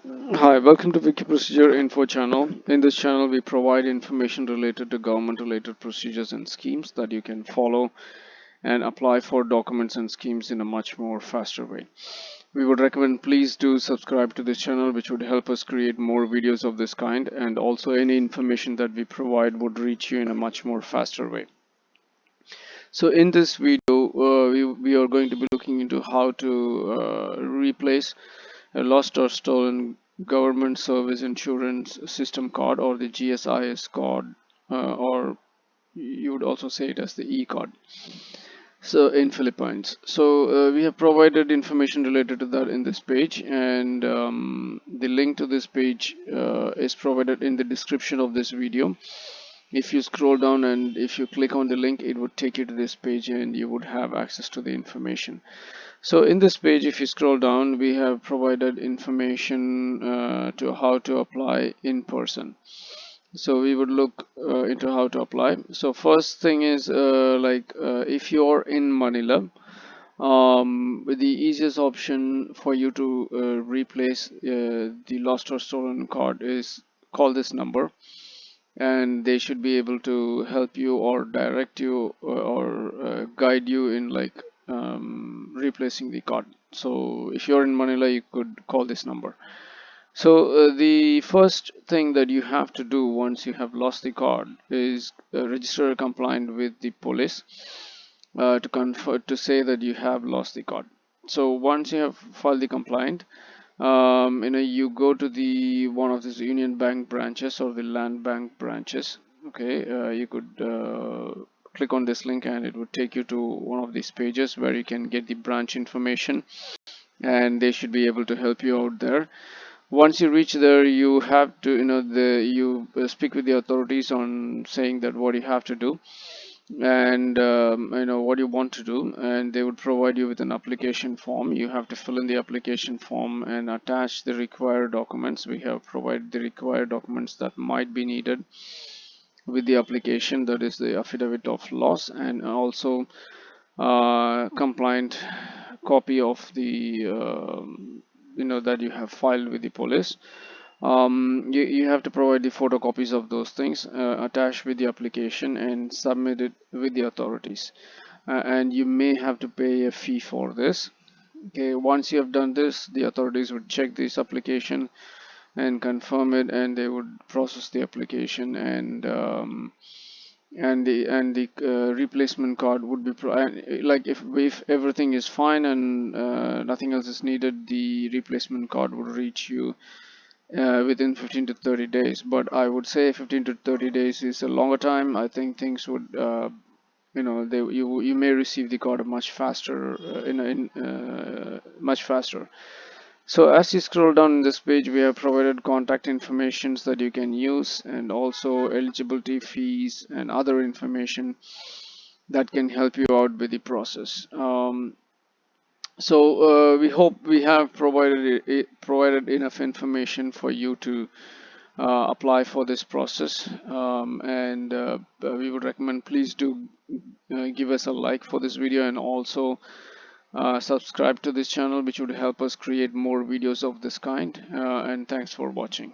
Hi, welcome to Wiki Procedure Info channel. In this channel, we provide information related to government-related procedures and schemes that you can follow and apply for documents and schemes in a much more faster way. We would recommend please do subscribe to this channel, which would help us create more videos of this kind, and also any information that we provide would reach you in a much more faster way. So in this video, we are going to be looking into how to replace a lost or stolen government service insurance system card, or the GSIS card, or you would also say it as the eCard. So in Philippines, so we have provided information related to that in this page, and the link to this page is provided in the description of this video. If you scroll down and if you click on the link, it would take you to this page and you would have access to the information. So in this page, if you scroll down, we have provided information to how to apply in person. So we would look into how to apply. So first thing is if you're in Manila, the easiest option for you to replace the lost or stolen card is call this number, and they should be able to help you or direct you or guide you in replacing the card. So if you're in Manila, you could call this number. So the first thing that you have to do once you have lost the card is register a complaint with the police to confirm, to say that you have lost the card. So once you have filed the complaint, you go to the one of these Union Bank branches or the Land Bank branches. Okay, you could click on this link and it would take you to one of these pages where you can get the branch information, and they should be able to help you out there. Once you reach there, you have to speak with the authorities on saying that what you have to do, and what you want to do, and they would provide you with an application form. You have to fill in the application form and attach the required documents. We have provided the required documents that might be needed with the application, that is the affidavit of loss, and also compliant copy of the that you have filed with the police. You have to provide the photocopies of those things attached with the application and submit it with the authorities, and you may have to pay a fee for this. Okay, once you have done this, the authorities would check this application and confirm it, and they would process the application, and the replacement card would be like if everything is fine and nothing else is needed, the replacement card would reach you within 15 to 30 days. But I would say 15 to 30 days is a longer time. I think things would you may receive the card much faster, much faster. So as you scroll down in this page, we have provided contact informations that you can use, and also eligibility, fees, and other information that can help you out with the process. We hope we have provided enough information for you to apply for this process, and we would recommend please do give us a like for this video, and also subscribe to this channel, which would help us create more videos of this kind, and thanks for watching.